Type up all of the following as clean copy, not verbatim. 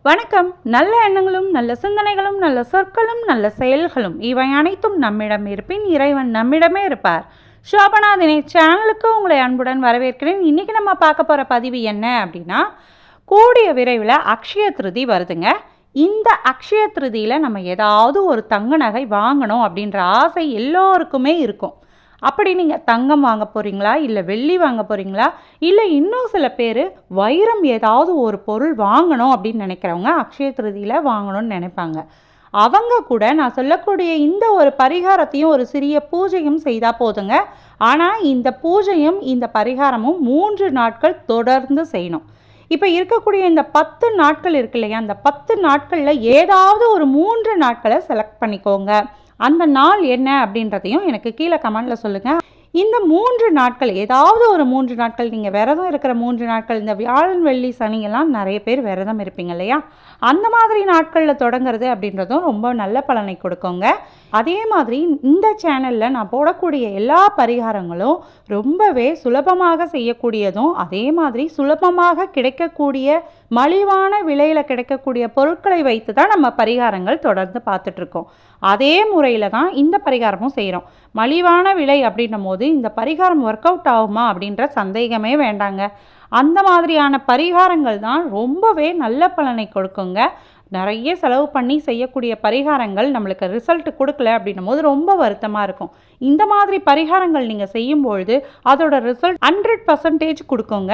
வணக்கம். நல்ல எண்ணங்களும் நல்ல சிந்தனைகளும் நல்ல சொற்களும் நல்ல செயல்களும் இவை அனைத்தும் நம்மிடம் இருப்பின் இறைவன் நம்மிடமே இருப்பார். ஷோபனா தினேஷ் சேனலுக்கு உங்களை அன்புடன் வரவேற்கிறேன். இன்றைக்கி நம்ம பார்க்க போகிற பதிவு என்ன அப்படின்னா, கூடிய விரைவில் அக்ஷய திருதி வருதுங்க. இந்த அக்ஷய திருதியில் நம்ம ஏதாவது ஒரு தங்க நகை வாங்கணும் அப்படின்ற ஆசை எல்லோருக்குமே இருக்கும். அப்படி நீங்கள் தங்கம் வாங்க போகிறீங்களா, இல்லை வெள்ளி வாங்க போகிறீங்களா, இல்லை இன்னும் சில பேர் வைரம் ஏதாவது ஒரு பொருள் வாங்கணும் அப்படின்னு நினைக்கிறவங்க அக்ஷய திருதியில் வாங்கணும்னு நினைப்பாங்க. அவங்க கூட நான் சொல்லக்கூடிய இந்த ஒரு பரிகாரத்தையும் ஒரு சிறிய பூஜையும் செய்தால் போதுங்க. ஆனால் இந்த பூஜையும் இந்த பரிகாரமும் 3 நாட்கள் தொடர்ந்து செய்யணும். இப்போ இருக்கக்கூடிய இந்த 10 நாட்கள் இருக்கு இல்லையா, அந்த 10 நாட்களில் ஏதாவது ஒரு 3 நாட்களை செலக்ட் பண்ணிக்கோங்க. அந்த நாள் என்ன அப்படின்றதையும் எனக்கு கீழே கமெண்டில் சொல்லுங்கள். இந்த 3 நாட்கள் ஏதாவது ஒரு 3 நாட்கள் நீங்கள் விரதம் இருக்கிற 3 நாட்கள், இந்த வியாழன் வெள்ளி சனியெல்லாம் நிறைய பேர் விரதம் இருப்பீங்க இல்லையா, அந்த மாதிரி நாட்களில் தொடங்குறது அப்படின்றதும் ரொம்ப நல்ல பலனை கொடுக்குங்க. அதே மாதிரி இந்த சேனலில் நான் போடக்கூடிய எல்லா பரிகாரங்களும் ரொம்பவே சுலபமாக செய்யக்கூடியதும், அதே மாதிரி சுலபமாக கிடைக்கக்கூடிய மலிவான விலையில் கிடைக்கக்கூடிய பொருட்களை வைத்து தான் நம்ம பரிகாரங்கள் தொடர்ந்து பார்த்துட்ருக்கோம். அதே முறையில் தான் இந்த பரிகாரமும் செய்கிறோம். மலிவான விலை அப்படின்னும் போது இந்த பரிகாரம் ஒர்க் அவுட் ஆகுமா அப்படின்ற சந்தேகமே வேண்டாங்க. அந்த மாதிரியான பரிகாரங்கள் தான் ரொம்பவே நல்ல பலனை கொடுக்குங்க. நிறைய செலவு பண்ணி செய்யக்கூடிய பரிகாரங்கள் நம்மளுக்கு ரிசல்ட் கொடுக்கல அப்படின்னும் போது ரொம்ப வருத்தமாக இருக்கும். இந்த மாதிரி பரிகாரங்கள் நீங்கள் செய்யும்பொழுது அதோட ரிசல்ட் 100% கொடுக்குங்க.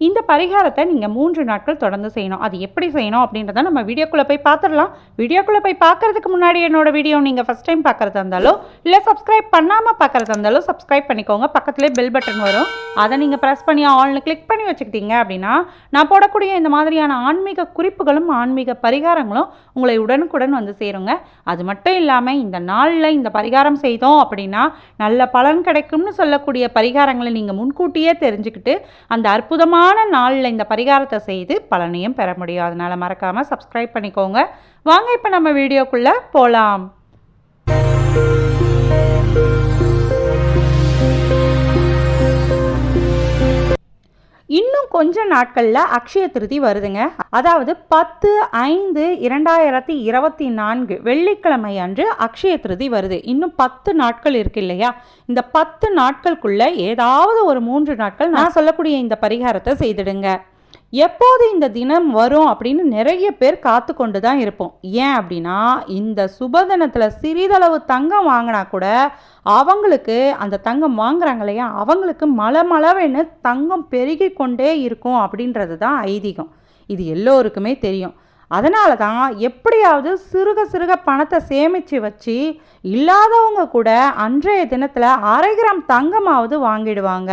இந்த பரிகாரத்தை நீங்கள் 3 நாட்கள் தொடர்ந்து செய்யணும். அது எப்படி செய்யணும் அப்படின்றத நம்ம வீடியோக்குள்ளே போய் பார்த்துடலாம். வீடியோக்குள்ளே போய் பார்க்குறதுக்கு முன்னாடி என்னோடய வீடியோ நீங்கள் ஃபஸ்ட் டைம் பார்க்குறதா இருந்தாலோ, இல்லை சப்ஸ்கிரைப் பண்ணாமல் பார்க்குறதா இருந்தாலோ சப்ஸ்கிரைப் பண்ணிக்கோங்க. பக்கத்துலேயே பெல் பட்டன் வரும், அதை நீங்கள் ப்ரெஸ் பண்ணி ஆல்னு கிளிக் பண்ணி வச்சுக்கிட்டீங்க அப்படின்னா நான் போடக்கூடிய இந்த மாதிரியான ஆன்மீக குறிப்புகளும் ஆன்மீக பரிகாரங்களும் உங்களை உடனுக்குடன் வந்து சேருங்க. அது மட்டும் இல்லாமல் இந்த நாளில் இந்த பரிகாரம் செய்தோம் அப்படின்னா நல்ல பலன் கிடைக்கும்னு சொல்லக்கூடிய பரிகாரங்களை நீங்கள் முன்கூட்டியே தெரிஞ்சுக்கிட்டு அந்த அற்புதமான நாளில் இந்த பரிகாரத்தை செய்து பலனையும் பெற முடியும். அதனால் மறக்காமல் சப்ஸ்கிரைப் பண்ணிக்கோங்க. வாங்க இப்போ நம்ம வீடியோக்குள்ளே போகலாம். இன்னும் கொஞ்ச நாட்களில் அக்ஷய திருதி வருதுங்க. அதாவது 10/5/2024 வெள்ளிக்கிழமை அன்று அக்ஷய திருதி வருது. இன்னும் 10 நாட்கள் இருக்கு இல்லையா, இந்த 10 நாட்களுக்குள்ள ஏதாவது ஒரு 3 நாட்கள் நான் சொல்லக்கூடிய இந்த பரிகாரத்தை செய்திடுங்க. எப்போது இந்த தினம் வரும் அப்படின்னு நிறைய பேர் காத்து கொண்டு தான் இருப்போம். ஏன் அப்படின்னா, இந்த சுபதினத்தில் சிறிதளவு தங்கம் வாங்கினா கூட அவங்களுக்கு, அந்த தங்கம் வாங்குறாங்க இல்லையா, அவங்களுக்கு மளமளவென்னு தங்கம் பெருகி கொண்டே இருக்கும் அப்படின்றது தான் ஐதீகம். இது எல்லோருக்குமே தெரியும். அதனால தான் எப்படியாவது சிறுக பணத்தை சேமித்து வச்சு இல்லாதவங்க கூட அன்றைய தினத்தில் 1/2 கிராம் தங்கமாவது வாங்கிடுவாங்க.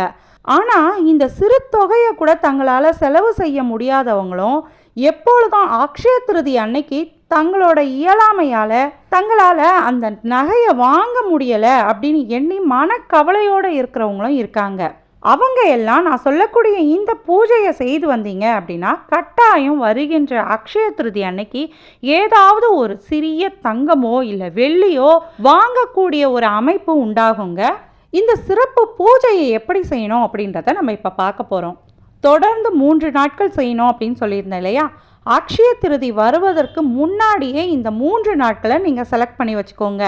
ஆனால் இந்த சிறு தொகையை கூட தங்களால் செலவு செய்ய முடியாதவங்களும் எப்பொழுதும் அக்ஷய திருதி அன்னைக்கு தங்களோட இயலாமையால் தங்களால் அந்த நகையை வாங்க முடியலை அப்படின்னு எண்ணி மனக்கவலையோடு இருக்கிறவங்களும் இருக்காங்க. அவங்க எல்லாம் நான் சொல்லக்கூடிய இந்த பூஜையை செய்து வந்தீங்க அப்படின்னா கட்டாயம் வருகின்ற அக்ஷய திருதி அன்னைக்கு ஏதாவது ஒரு சிறிய தங்கமோ இல்லை வெள்ளியோ வாங்கக்கூடிய ஒரு அமைப்பு உண்டாகுங்க. இந்த சிறப்பு பூஜையை எப்படி செய்யணும் அப்படின்றத நம்ம இப்போ பார்க்க போகிறோம். தொடர்ந்து 3 நாட்கள் செய்யணும் அப்படின்னு சொல்லியிருந்தேன் இல்லையா, அக்ஷய திருதி வருவதற்கு முன்னாடியே இந்த 3 நாட்களை நீங்கள் செலக்ட் பண்ணி வச்சுக்கோங்க.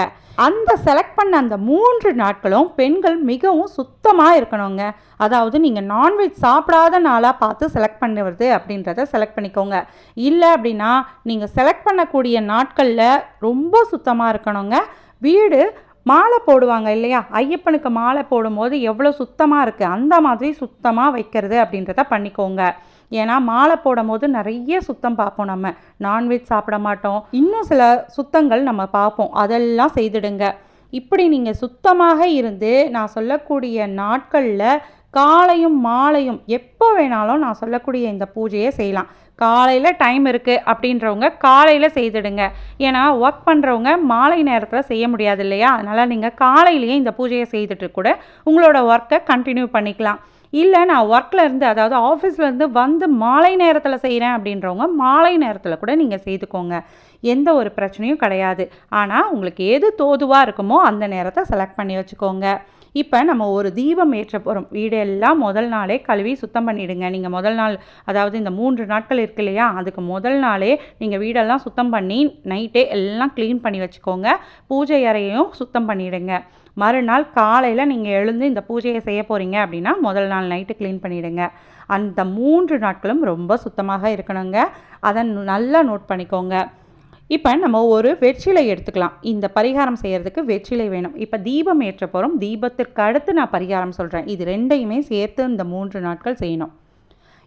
அந்த செலக்ட் பண்ண அந்த 3 நாட்களும் பெண்கள் மிகவும் சுத்தமாக இருக்கணுங்க. அதாவது நீங்கள் நான்வெஜ் சாப்பிடாத நாளாக பார்த்து செலக்ட் பண்ணுவது அப்படின்றத செலக்ட் பண்ணிக்கோங்க. இல்லை அப்படின்னா நீங்கள் செலக்ட் பண்ணக்கூடிய நாட்களில் ரொம்ப சுத்தமாக இருக்கணுங்க. வீடு மாலை போடுவாங்க இல்லையா, ஐயப்பனுக்கு மாலை போடும்போது எவ்வளோ சுத்தமாக இருக்குது அந்த மாதிரி சுத்தமாக வைக்கிறது அப்படின்றத பண்ணிக்கோங்க. ஏன்னா மாலை போடும் போது நிறைய சுத்தம் பார்ப்போம், நம்ம நான்வெஜ் சாப்பிட மாட்டோம், இன்னும் சில சுத்தங்கள் நம்ம பார்ப்போம், அதெல்லாம் செய்துடுங்க. இப்படி நீங்கள் சுத்தமாக இருந்து நான் சொல்லக்கூடிய நாட்களில் காலையும் மாலையும் எப்போ வேணாலும் நான் சொல்லக்கூடிய இந்த பூஜையை செய்யலாம். காலையில் டைம் இருக்குது அப்படின்றவங்க காலையில் செய்துடுங்க. ஏன்னா ஒர்க் பண்ணுறவங்க மாலை நேரத்தில் செய்ய முடியாது இல்லையா, அதனால் நீங்கள் காலையிலேயே இந்த பூஜையை செய்துட்டு கூட உங்களோட ஒர்க்கை கண்டினியூ பண்ணிக்கலாம். இல்லை நான் ஒர்க்கில் இருந்து, அதாவது ஆஃபீஸ்லேருந்து வந்து மாலை நேரத்தில் செய்கிறேன் அப்படின்றவங்க மாலை நேரத்தில் கூட நீங்கள் செய்துக்கோங்க. எந்த ஒரு பிரச்சனையும் கிடையாது. ஆனால் உங்களுக்கு எது தோதுவாக இருக்குமோ அந்த நேரத்தை செலக்ட் பண்ணி வச்சுக்கோங்க. இப்போ நம்ம ஒரு தீபம் ஏற்ற போகிறோம். வீடெல்லாம் முதல் நாளே கழுவி சுத்தம் பண்ணிவிடுங்க. நீங்கள் முதல் நாள், அதாவது இந்த 3 நாட்கள் இருக்கு இல்லையா, அதுக்கு முதல் நாளே நீங்கள் வீடெல்லாம் சுத்தம் பண்ணி நைட்டே எல்லாம் க்ளீன் பண்ணி வச்சுக்கோங்க. பூஜை அறையையும் சுத்தம் பண்ணிவிடுங்க. மறுநாள் காலையில் நீங்கள் எழுந்து இந்த பூஜையை செய்ய போகிறீங்க அப்படின்னா முதல் நாள் நைட்டு க்ளீன் பண்ணிவிடுங்க. அந்த 3 நாட்களும் ரொம்ப சுத்தமாக இருக்கணுங்க. அதை நல்லா நோட் பண்ணிக்கோங்க. இப்போ நம்ம ஒரு வெற்றிலை எடுத்துக்கலாம். இந்த பரிகாரம் செய்கிறதுக்கு வெற்றிலை வேணும். இப்போ தீபம் ஏற்ற போகிறோம். தீபத்திற்கு அடுத்து நான் பரிகாரம் சொல்கிறேன். இது ரெண்டையுமே சேர்த்து இந்த 3 நாட்கள் செய்யணும்.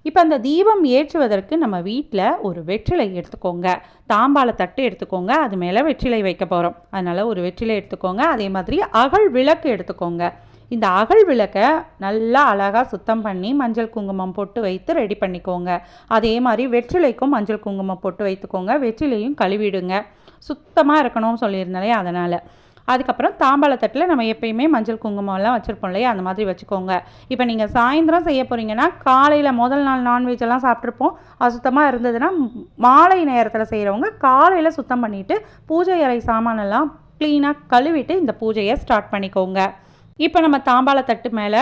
இப்போ அந்த தீபம் ஏற்றுவதற்கு நம்ம வீட்டில் ஒரு வெற்றிலை எடுத்துக்கோங்க. தாம்பாள தட்டு எடுத்துக்கோங்க. அது மேலே வெற்றிலை வைக்க போகிறோம். அதனால் ஒரு வெற்றிலை எடுத்துக்கோங்க. அதே மாதிரி அகல் விளக்கு எடுத்துக்கோங்க. இந்த அகல் விளக்கை நல்லா அழகாக சுத்தம் பண்ணி மஞ்சள் குங்குமம் போட்டு வைத்து ரெடி பண்ணிக்கோங்க. அதே மாதிரி வெற்றிலைக்கும் மஞ்சள் குங்குமம் போட்டு வைத்துக்கோங்க. வெற்றிலையும் கழுவிடுங்க. சுத்தமாக இருக்கணும்னு சொல்லியிருந்தாலே அதனால். அதுக்கப்புறம் தாம்பாளத்தட்டில் நம்ம எப்பயுமே மஞ்சள் குங்குமம்லாம் வச்சுருப்போம் இல்லையா, அந்த மாதிரி வச்சுக்கோங்க. இப்போ நீங்கள் சாயந்தரம் செய்ய போகிறீங்கன்னா, காலையில் முதல் நாள் நான்வெஜ்ஜெல்லாம் சாப்பிட்ருப்போம், அசுத்தமாக இருந்ததுன்னா மாலை நேரத்தில் செய்கிறவங்க காலையில் சுத்தம் பண்ணிவிட்டு பூஜை அறை சாமானெல்லாம் க்ளீனாக கழுவிட்டு இந்த பூஜையை ஸ்டார்ட் பண்ணிக்கோங்க. இப்போ நம்ம தாம்பாள தட்டு மேலே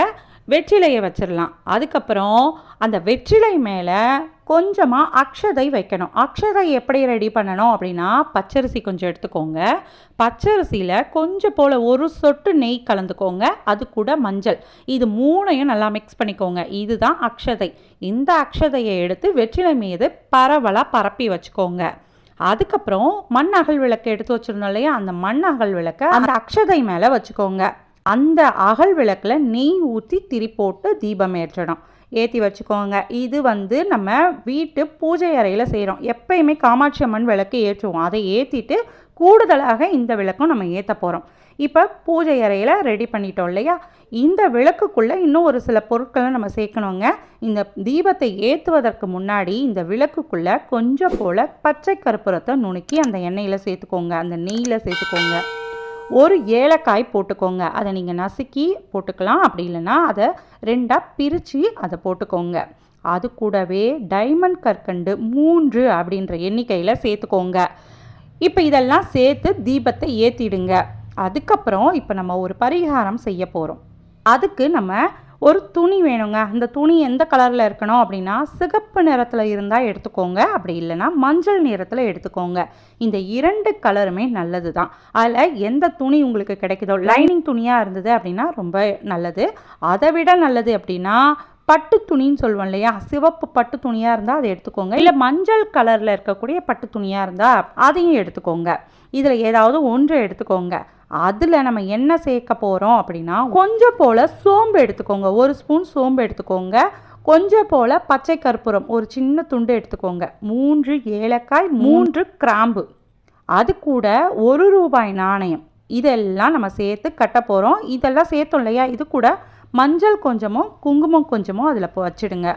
வெற்றிலையை வச்சிடலாம். அதுக்கப்புறம் அந்த வெற்றிலை மேலே கொஞ்சமாக அக்ஷதை வைக்கணும். அக்ஷதை எப்படி ரெடி பண்ணணும் அப்படின்னா, பச்சரிசி கொஞ்சம் எடுத்துக்கோங்க. பச்சரிசியில் கொஞ்சம் போல் ஒரு சொட்டு நெய் கலந்துக்கோங்க. அது கூட மஞ்சள், இது 3ஐயும் நல்லா மிக்ஸ் பண்ணிக்கோங்க. இதுதான் அக்ஷதை. இந்த அக்ஷதையை எடுத்து வெற்றிலை மீது பரவலாக பரப்பி வச்சுக்கோங்க. அதுக்கப்புறம் மண் அகல் விளக்கு எடுத்து வச்சுருந்தோம் இல்லையா, அந்த மண் அகல் விளக்கை அந்த அக்ஷதை மேலே வச்சுக்கோங்க. அந்த அகல் விளக்கில் நெய் ஊற்றி திரி போட்டு தீபம் ஏற்றி வச்சுக்கோங்க. இது நம்ம வீட்டு பூஜை அறையில் செய்கிறோம். எப்பயுமே காமாட்சி அம்மன் விளக்கு ஏற்றுவோம். அதை ஏற்றிட்டு கூடுதலாக இந்த விளக்கும் நம்ம ஏற்ற போகிறோம். இப்போ பூஜை அறையில் ரெடி பண்ணிட்டோம் இல்லையா, இந்த விளக்குக்குள்ளே இன்னும் ஒரு சில பொருட்களை நம்ம சேர்க்கணுங்க. இந்த தீபத்தை ஏற்றுவதற்கு முன்னாடி இந்த விளக்குக்குள்ளே கொஞ்சம் போல் பச்சை கற்பூரத்தை நுணுக்கி அந்த எண்ணெயில் சேர்த்துக்கோங்க, அந்த நெய்யில் சேர்த்துக்கோங்க. ஒரு ஏலக்காய் போட்டுக்கோங்க. அதை நீங்கள் நசுக்கி போட்டுக்கலாம். அப்படி இல்லைன்னா அதை 2ஆக பிரித்து அதை போட்டுக்கோங்க. அது கூடவே டைமண்ட் கற்கண்டு 3 அப்படின்ற எண்ணிக்கையில் சேர்த்துக்கோங்க. இப்போ இதெல்லாம் சேர்த்து தீபத்தை ஏற்றிடுங்க. அதுக்கப்புறம் இப்போ நம்ம ஒரு பரிகாரம் செய்ய போகிறோம். அதுக்கு நம்ம ஒரு துணி வேணுங்க. அந்த துணி எந்த கலரில் இருக்கணும் அப்படின்னா, சிகப்பு நிறத்தில் இருந்தால் எடுத்துக்கோங்க. அப்படி இல்லைன்னா மஞ்சள் நிறத்தில் எடுத்துக்கோங்க. இந்த 2 கலருமே நல்லது தான். அதில் எந்த துணி உங்களுக்கு கிடைக்குதோ, லைனிங் துணியாக இருந்தது அப்படின்னா ரொம்ப நல்லது. அதை விட நல்லது அப்படின்னா பட்டு துணின்னு சொல்லுவோம் இல்லையா, சிவப்பு பட்டு துணியாக இருந்தால் அதை எடுத்துக்கோங்க. இல்லை மஞ்சள் கலரில் இருக்கக்கூடிய பட்டு துணியாக இருந்தால் அதையும் எடுத்துக்கோங்க. இதில் ஏதாவது ஒன்று எடுத்துக்கோங்க. அதில் நம்ம என்ன சேர்க்க போகிறோம் அப்படின்னா, கொஞ்சம் போல் சோம்பு எடுத்துக்கோங்க. 1 ஸ்பூன் சோம்பு எடுத்துக்கோங்க. கொஞ்சம் போல் பச்சை கற்பூரம் ஒரு சின்ன துண்டு எடுத்துக்கோங்க. 3 ஏலக்காய், 3 கிராம்பு, அது கூட 1 ரூபாய் நாணயம். இதெல்லாம் நம்ம சேர்த்து கட்ட போகிறோம். இதெல்லாம் சேர்த்தோம் இல்லையா, இது கூட மஞ்சள் கொஞ்சமும் குங்குமம் கொஞ்சமும் அதில் வச்சுடுங்க.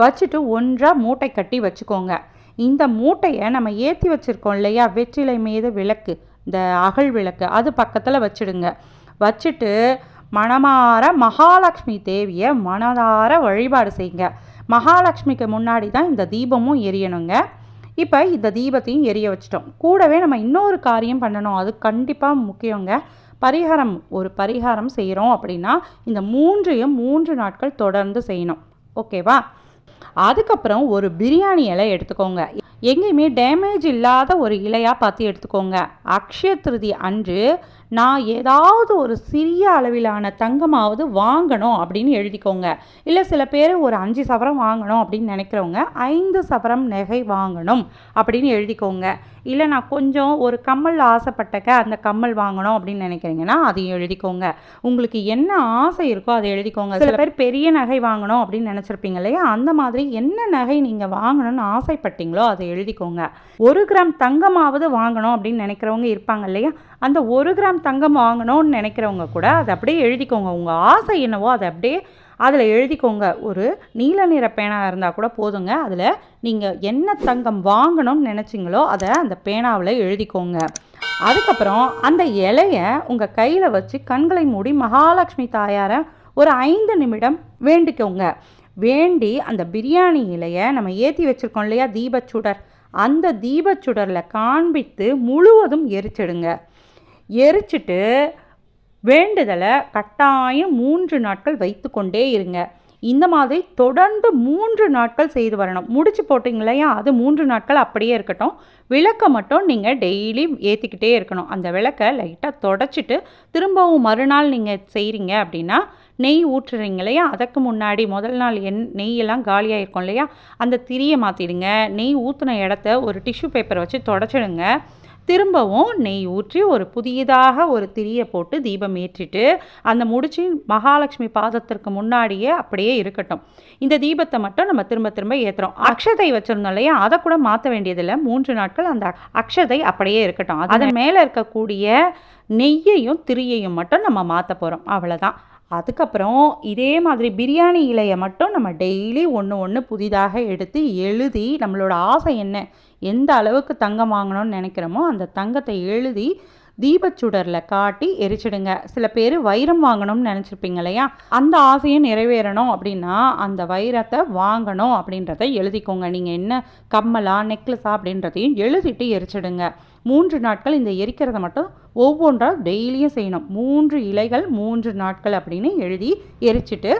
வச்சுட்டு ஒன்றாக மூட்டை கட்டி வச்சுக்கோங்க. இந்த மூட்டையை நம்ம ஏற்றி வச்சுருக்கோம் இல்லையா, வெற்றிலை மீது விளக்கு, இந்த அகல் விளக்கு, அது பக்கத்தில் வச்சுடுங்க. வச்சுட்டு மனமார மகாலட்சுமி தேவியை மனதார வழிபாடு செய்யுங்க. மகாலட்சுமிக்கு முன்னாடி தான் இந்த தீபமும் எரியணுங்க. இப்போ இந்த தீபத்தையும் எரிய வச்சிட்டோம். கூடவே நம்ம இன்னொரு காரியம் பண்ணணும். அது கண்டிப்பாக முக்கியங்க. ஒரு பரிகாரம் செய்கிறோம் அப்படின்னா இந்த 3ஐயும் 3 நாட்கள் தொடர்ந்து செய்யணும். ஓகேவா? அதுக்கப்புறம் ஒரு பிரியாணி இலை எடுத்துக்கோங்க. எங்கேயுமே டேமேஜ் இல்லாத ஒரு இலையாக பார்த்து எடுத்துக்கோங்க. அக்ஷய திருதி அன்று நான் ஏதாவது ஒரு சிறிய அளவிலான தங்கமாவது வாங்கணும் அப்படின்னு எழுதிக்கோங்க. இல்லை சில பேர் ஒரு 5 சவரம் வாங்கணும் அப்படின்னு நினைக்கிறவங்க 5 சவரம் நகை வாங்கணும் அப்படின்னு எழுதிக்கோங்க. இல்லை நான் கொஞ்சம் ஒரு கம்மல் ஆசைப்பட்டக்க, அந்த கம்மல் வாங்கணும் அப்படின்னு நினைக்கிறீங்கன்னா அதையும் எழுதிக்கோங்க. உங்களுக்கு என்ன ஆசை இருக்கோ அதை எழுதிக்கோங்க. சில பேர் பெரிய நகை வாங்கணும் அப்படின்னு நினச்சிருப்பீங்க இல்லையா, அந்த மாதிரி என்ன நகை நீங்கள் வாங்கணும்னு ஆசைப்பட்டீங்களோ அதை எழுதிக்கோங்க. 1 கிராம் தங்கமாவது வாங்கணும் அப்படின்னு நினைக்கிறவங்க இருப்பாங்க இல்லையா, அந்த 1 கிராம் தங்கம் வாங்கணும்னு நினைக்கிறவங்க கூட அதை அப்படியே எழுதிக்கோங்க. உங்கள் ஆசை என்னவோ அதை அப்படியே அதில் எழுதிக்கோங்க. ஒரு நீல நிற பேனாக இருந்தால் கூட போதுங்க. அதில் நீங்கள் என்ன தங்கம் வாங்கணும்னு நினச்சிங்களோ அதை அந்த பேனாவில் எழுதிக்கோங்க. அதுக்கப்புறம் அந்த இலையை உங்கள் கையில் வச்சு கண்களை மூடி மகாலட்சுமி தாயாரை ஒரு 5 நிமிடம் வேண்டிக்கோங்க. வேண்டி அந்த பிரியாணி இலையை நம்ம ஏற்றி வச்சுருக்கோம் இல்லையா தீபச்சுடர், அந்த தீபச்சுடரில் காண்பித்து முழுவதும் எரிச்சிடுங்க. எரிச்சிட்டு வேண்டுதலை கட்டாயம் 3 நாட்கள் வைத்து கொண்டே இருங்க. இந்த மாதிரி தொடர்ந்து 3 நாட்கள் செய்து வரணும். முடிச்சு போட்டிங்க இல்லையா, அது 3 நாட்கள் அப்படியே இருக்கட்டும். விளக்கை மட்டும் நீங்கள் டெய்லி ஏற்றிக்கிட்டே இருக்கணும். அந்த விளக்கை லைட்டாக தொடச்சிட்டு திரும்பவும் மறுநாள் நீங்கள் செய்கிறீங்க அப்படின்னா, நெய் ஊற்றுறீங்க இல்லையா, அதற்கு முன்னாடி முதல் நாள் நெய்யெல்லாம் காலியாக இருக்கும் இல்லையா, அந்த திரியை மாற்றிடுங்க. நெய் ஊற்றின இடத்த ஒரு டிஷ்யூ பேப்பரை வச்சு தொடச்சிடுங்க. திரும்பவும் நெய் ஊற்றி ஒரு புதியதாக ஒரு திரியை போட்டு தீபம் ஏற்றிட்டு அந்த முடிச்சு மகாலட்சுமி பாதத்திற்கு முன்னாடியே அப்படியே இருக்கட்டும். இந்த தீபத்தை மட்டும் நம்ம திரும்ப திரும்ப ஏற்றுறோம். அக்ஷதை வச்சுருந்தோம் இல்லையா, அதை கூட மாற்ற வேண்டியதில்லை. 3 நாட்கள் அந்த அக்ஷதை அப்படியே இருக்கட்டும். அதன் மேலே இருக்கக்கூடிய நெய்யையும் திரியையும் மட்டும் நம்ம மாற்ற போகிறோம், அவ்வளோதான். அதுக்கப்புறம் இதே மாதிரி பிரியாணி இலையை மட்டும் நம்ம டெய்லி ஒன்று புதிதாக எடுத்து எழுதி நம்மளோட ஆசை என்ன, எந்த அளவுக்கு தங்கம் வாங்கணும்னு நினைக்கிறோமோ அந்த தங்கத்தை எழுதி தீபச்சுடரில் காட்டி எரிச்சிடுங்க. சில பேர் வைரம் வாங்கணும்னு நினச்சிருப்பீங்க இல்லையா, அந்த ஆசையும் நிறைவேறணும் அப்படின்னா அந்த வைரத்தை வாங்கணும் அப்படின்றத எழுதிக்கோங்க. நீங்கள் என்ன கம்மலா நெக்லஸா அப்படின்றதையும் எழுதிட்டு எரிச்சிடுங்க. 3 நாட்கள் இந்த எரிக்கிறத மட்டும் ஒவ்வொன்றாக டெய்லியும் செய்யணும். 3 இலைகள் 3 நாட்கள் அப்படின்னு எழுதி எரிச்சிட்டு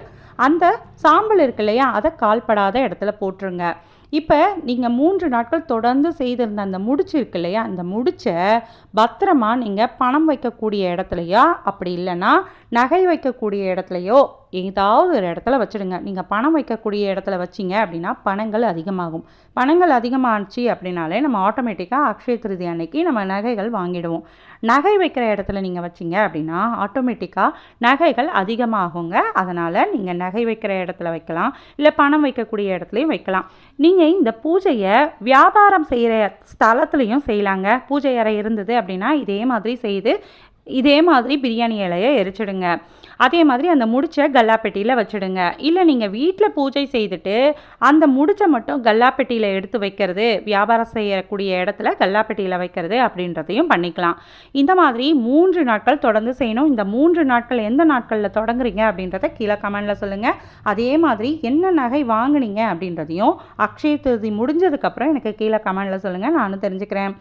அந்த சாம்பல் இருக்கு இல்லையா, அதை கால்படாத இடத்துல போட்டுருங்க. இப்போ நீங்கள் 3 நாட்கள் தொடர்ந்து செய்திருந்த அந்த முடிச்சு இருக்கு இல்லையா, அந்த முடிச்சை பத்திரமா நீங்கள் பணம் வைக்கக்கூடிய இடத்துலையோ அப்படி இல்லைன்னா நகை வைக்கக்கூடிய இடத்துலையோ ஏதாவது ஒரு இடத்துல வச்சுடுங்க. நீங்கள் பணம் வைக்கக்கூடிய இடத்துல வச்சிங்க அப்படின்னா பணங்கள் அதிகமாகும். பணங்கள் அதிகமாகிடுச்சு அப்படின்னாலே நம்ம ஆட்டோமேட்டிக்காக அக்ஷய திருதி அன்னைக்கு நம்ம நகைகள் வாங்கிடுவோம். நகை வைக்கிற இடத்துல நீங்கள் வச்சிங்க அப்படின்னா ஆட்டோமேட்டிக்காக நகைகள் அதிகமாகுங்க. அதனால் நீங்கள் நகை வைக்கிற இடத்துல வைக்கலாம், இல்லை பணம் வைக்கக்கூடிய இடத்துலையும் வைக்கலாம். நீங்கள் இந்த பூஜையை வியாபாரம் செய்கிற ஸ்தலத்துலேயும் செய்யலாங்க. பூஜை அறை இருந்தது அப்படின்னா இதே மாதிரி செய்து இதே மாதிரி பிரியாணி இலையை எரிச்சிடுங்க. அதே மாதிரி அந்த முடிச்சை கல்லாப்பெட்டியில் வச்சுடுங்க. இல்லை நீங்கள் வீட்டில் பூஜை செய்துட்டு அந்த முடிச்சை மட்டும் கல்லாப்பெட்டியில் எடுத்து வைக்கிறது, வியாபாரம் செய்யக்கூடிய இடத்துல கல்லாப்பெட்டியில் வைக்கிறது அப்படின்றதையும் பண்ணிக்கலாம். இந்த மாதிரி 3 நாட்கள் தொடர்ந்து செய்யணும். இந்த 3 நாட்கள் எந்த நாட்களில் தொடங்குறீங்க அப்படின்றத கீழே கமெண்டில் சொல்லுங்கள். அதே மாதிரி என்ன நகை வாங்கினீங்க அப்படின்றதையும் அக்ஷய திருதி முடிஞ்சதுக்கப்புறம் எனக்கு கீழே கமெண்டில் சொல்லுங்கள், நானும் தெரிஞ்சுக்கிறேன்.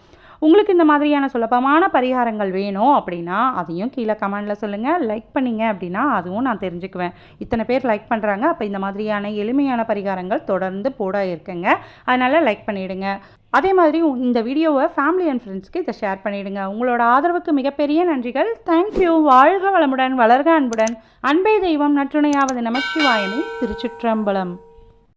உங்களுக்கு இந்த மாதிரியான சுலபமான பரிகாரங்கள் வேணும் அப்படின்னா அதையும் கீழே கமெண்டில் சொல்லுங்கள். லைக் பண்ணிங்க அப்படின்னா அதுவும் நான் தெரிஞ்சுக்குவேன். இத்தனை பேர் லைக் பண்ணுறாங்க, அப்போ இந்த மாதிரியான எளிமையான பரிகாரங்கள் தொடர்ந்து போட இருக்குங்க. அதனால் லைக் பண்ணிவிடுங்க. அதே மாதிரி இந்த வீடியோவை ஃபேமிலி அண்ட் ஃப்ரெண்ட்ஸ்க்கு இதை ஷேர் பண்ணிவிடுங்க. உங்களோட ஆதரவுக்கு மிகப்பெரிய நன்றிகள். தேங்க்யூ. வாழ்க வளமுடன், வளர்க அன்புடன். அன்பே தெய்வம், நற்றுணையாவது நமச்சிவாயமே. திருச்சிற்றம்பலம்.